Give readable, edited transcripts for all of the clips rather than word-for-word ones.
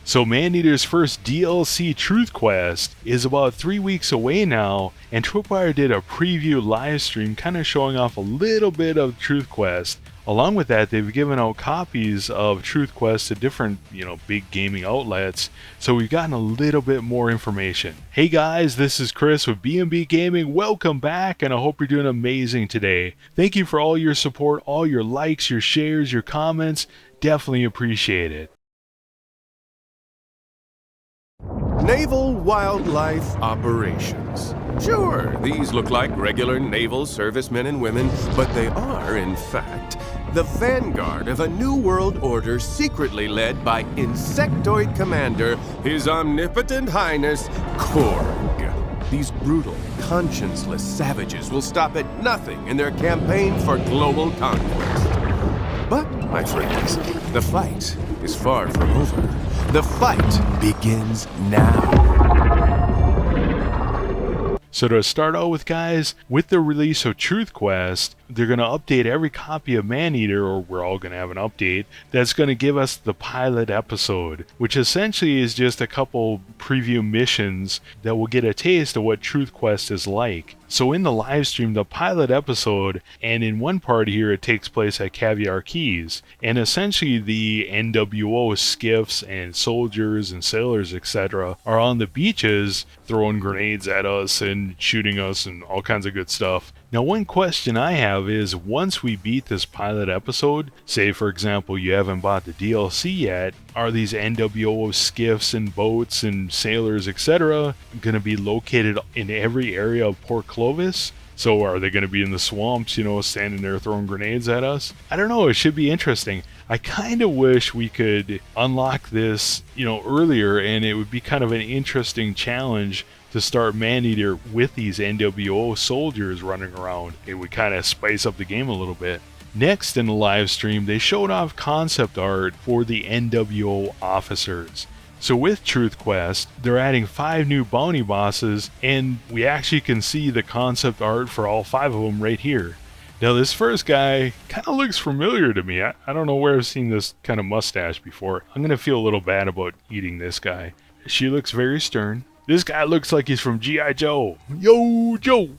So Maneater's first DLC Truth Quest is about 3 weeks away now, and Tripwire did a preview live stream kind of showing off a little bit of Truth Quest. Along with that, they've given out copies of Truth Quest to different, big gaming outlets, so we've gotten a little bit more information. Hey guys, this is Chris with B&B Gaming. Welcome back, and I hope you're doing amazing today. Thank you for all your support, all your likes, your shares, your comments. Definitely appreciate it. Naval Wildlife Operations. Sure, these look like regular naval servicemen and women, but they are, in fact, the vanguard of a new world order secretly led by Insectoid Commander, His Omnipotent Highness, Korg. These brutal, conscienceless savages will stop at nothing in their campaign for global conquest. But, my friends, the fight is far from over. The fight begins now. So to start out with, guys, with the release of Truth Quest, they're going to update every copy of Maneater, or we're all going to have an update, that's going to give us the pilot episode, which essentially is just a couple preview missions that will get a taste of what Truth Quest is like. So in the live stream, the pilot episode, and in one part here it takes place at Caviar Keys, and essentially the NWO skiffs and soldiers and sailors, etc., are on the beaches throwing grenades at us and shooting us and all kinds of good stuff. Now, one question I have is, once we beat this pilot episode, say for example you haven't bought the DLC yet, are these NWO skiffs and boats and sailors, etc., going to be located in every area of Port Clovis? So are they going to be in the swamps, standing there throwing grenades at us? I don't know, it should be interesting. I kind of wish we could unlock this, earlier, and it would be kind of an interesting challenge to start Maneater with these NWO soldiers running around. It would kind of spice up the game a little bit. Next in the live stream, they showed off concept art for the NWO officers. So with Truth Quest, they're adding 5 new bounty bosses, and we actually can see the concept art for all 5 of them right here. Now this first guy kind of looks familiar to me. I don't know where I've seen this kind of mustache before. I'm going to feel a little bad about eating this guy. She looks very stern. This guy looks like he's from G.I. Joe. Yo, Joe!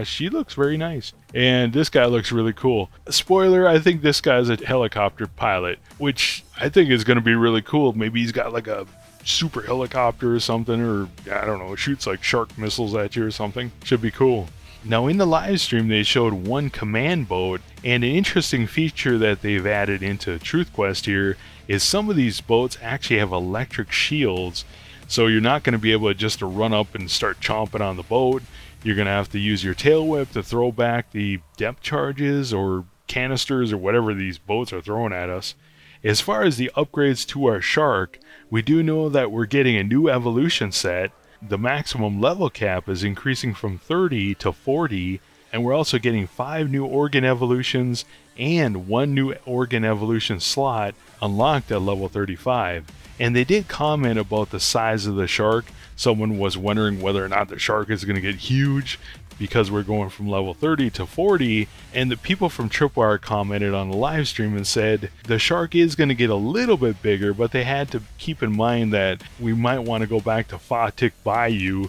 She looks very nice. And this guy looks really cool. Spoiler, I think this guy's a helicopter pilot, which I think is going to be really cool. Maybe he's got like a super helicopter or something, or I don't know, shoots like shark missiles at you or something. Should be cool. Now in the live stream they showed one command boat, and an interesting feature that they've added into Truth Quest here is some of these boats actually have electric shields. So you're not going to be able to just run up and start chomping on the boat. You're going to have to use your tail whip to throw back the depth charges or canisters or whatever these boats are throwing at us. As far as the upgrades to our shark, we do know that we're getting a new evolution set. The maximum level cap is increasing from 30 to 40, and we're also getting 5 new organ evolutions and 1 new organ evolution slot unlocked at level 35. And they did comment about the size of the shark. Someone was wondering whether or not the shark is going to get huge because we're going from level 30 to 40. And the people from Tripwire commented on the live stream and said the shark is going to get a little bit bigger, but they had to keep in mind that we might want to go back to Fatik Bayou,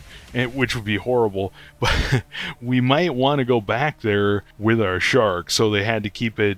which would be horrible, but we might want to go back there with our shark. So they had to keep it,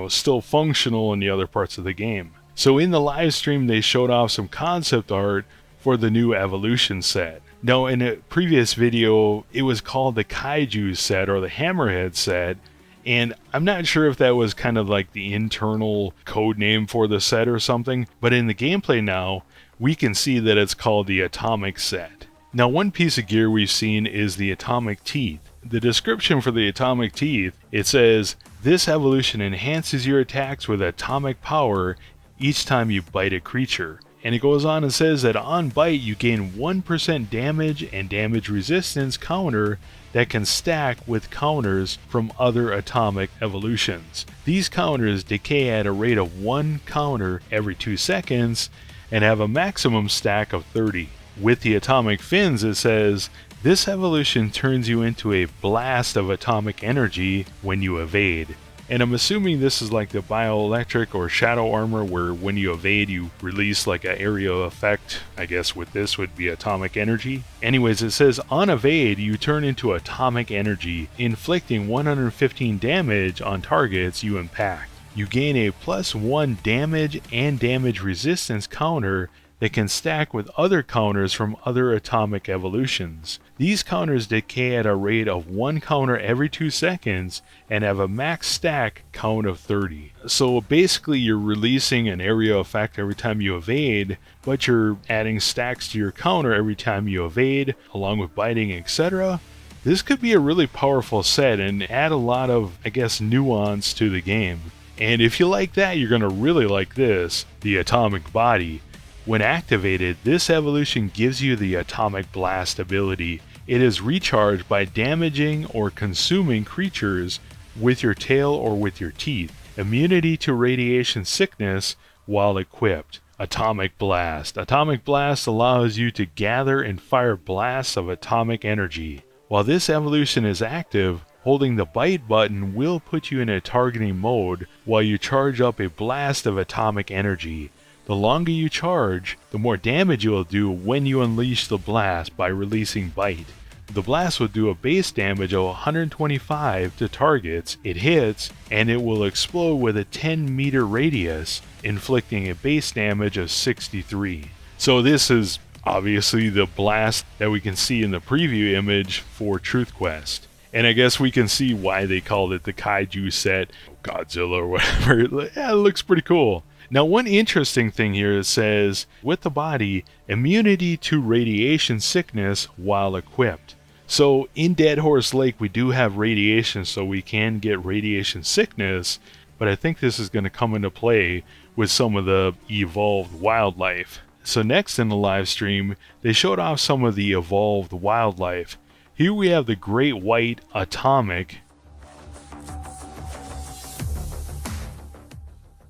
still functional in the other parts of the game. So in the live stream, they showed off some concept art for the new evolution set. Now, in a previous video, it was called the Kaiju set or the Hammerhead set, and I'm not sure if that was kind of like the internal code name for the set or something, but in the gameplay now, we can see that it's called the Atomic set. Now, one piece of gear we've seen is the Atomic Teeth. The description for the Atomic Teeth, it says, this evolution enhances your attacks with atomic power each time you bite a creature. And it goes on and says that on bite you gain 1% damage and damage resistance counter that can stack with counters from other atomic evolutions. These counters decay at a rate of 1 counter every 2 seconds and have a maximum stack of 30. With the atomic fins, it says, this evolution turns you into a blast of atomic energy when you evade. And I'm assuming this is like the bioelectric or shadow armor, where when you evade you release like an area effect. I guess with this would be atomic energy. Anyways, it says on evade you turn into atomic energy, inflicting 115 damage on targets you impact. You gain a +1 damage and damage resistance counter that can stack with other counters from other atomic evolutions. These counters decay at a rate of 1 counter every 2 seconds and have a max stack count of 30. So basically you're releasing an area effect every time you evade, but you're adding stacks to your counter every time you evade, along with biting, etc. This could be a really powerful set and add a lot of, I guess, nuance to the game. And if you like that, you're going to really like this, the Atomic Body. When activated, this evolution gives you the Atomic Blast ability. It is recharged by damaging or consuming creatures with your tail or with your teeth. Immunity to radiation sickness while equipped. Atomic Blast. Atomic Blast allows you to gather and fire blasts of atomic energy. While this evolution is active, holding the bite button will put you in a targeting mode while you charge up a blast of atomic energy. The longer you charge, the more damage you will do when you unleash the blast by releasing bite. The blast will do a base damage of 125 to targets it hits, and it will explode with a 10-meter radius, inflicting a base damage of 63. So this is obviously the blast that we can see in the preview image for Truth Quest. And I guess we can see why they called it the Kaiju set, Godzilla or whatever. Yeah, it looks pretty cool. Now, one interesting thing here, it says, with the body, immunity to radiation sickness while equipped. So, in Dead Horse Lake, we do have radiation, so we can get radiation sickness, but I think this is going to come into play with some of the evolved wildlife. So next in the live stream, they showed off some of the evolved wildlife. Here we have the great white atomic.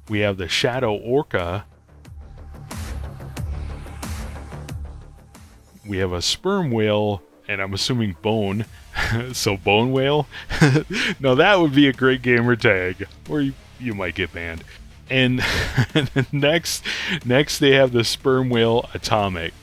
We have the shadow orca. We have a sperm whale, and I'm assuming bone. So bone whale? No, that would be a great gamer tag. Or you might get banned. And next they have the sperm whale atomic.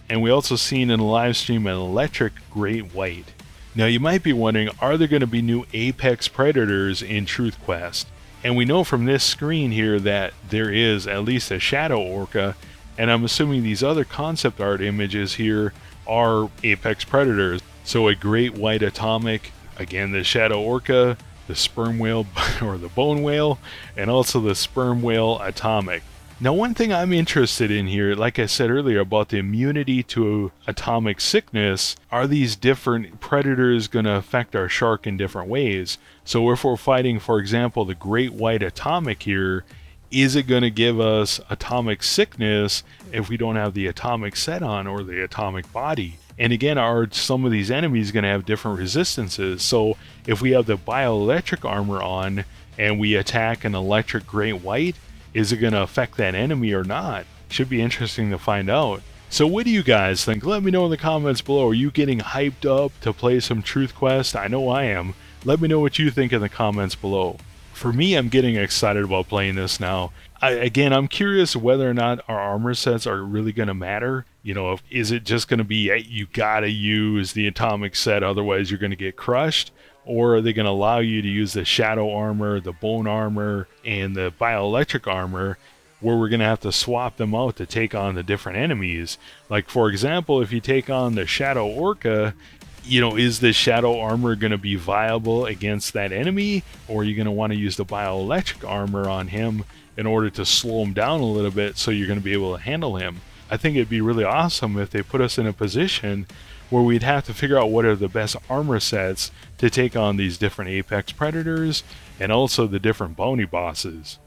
And we also seen in the live stream an electric great white. Now you might be wondering, are there going to be new apex predators in Truth Quest? And we know from this screen here that there is at least a shadow orca, and I'm assuming these other concept art images here are apex predators. So a great white atomic, again the shadow orca, the sperm whale or the bone whale, and also the sperm whale atomic. Now one thing I'm interested in here, like I said earlier about the immunity to atomic sickness, are these different predators going to affect our shark in different ways? So if we're fighting, for example, the great white atomic here, is it going to give us atomic sickness if we don't have the atomic set on or the atomic body? And again, are some of these enemies going to have different resistances? So if we have the bioelectric armor on and we attack an electric great white, is it going to affect that enemy or not? Should be interesting to find out. So what do you guys think? Let me know in the comments below. Are you getting hyped up to play some Truth Quest? I know I am. Let me know what you think in the comments below. For me, I'm getting excited about playing this now. Again, I'm curious whether or not our armor sets are really going to matter. You know, is it just going to be, you gotta use the atomic set, otherwise you're going to get crushed? Or are they going to allow you to use the shadow armor, the bone armor, and the bioelectric armor, where we're going to have to swap them out to take on the different enemies? Like, for example, if you take on the shadow orca, you know, is the shadow armor going to be viable against that enemy? Or are you going to want to use the bioelectric armor on him in order to slow him down a little bit so you're going to be able to handle him? I think it'd be really awesome if they put us in a position where we'd have to figure out what are the best armor sets to take on these different apex predators and also the different bounty bosses.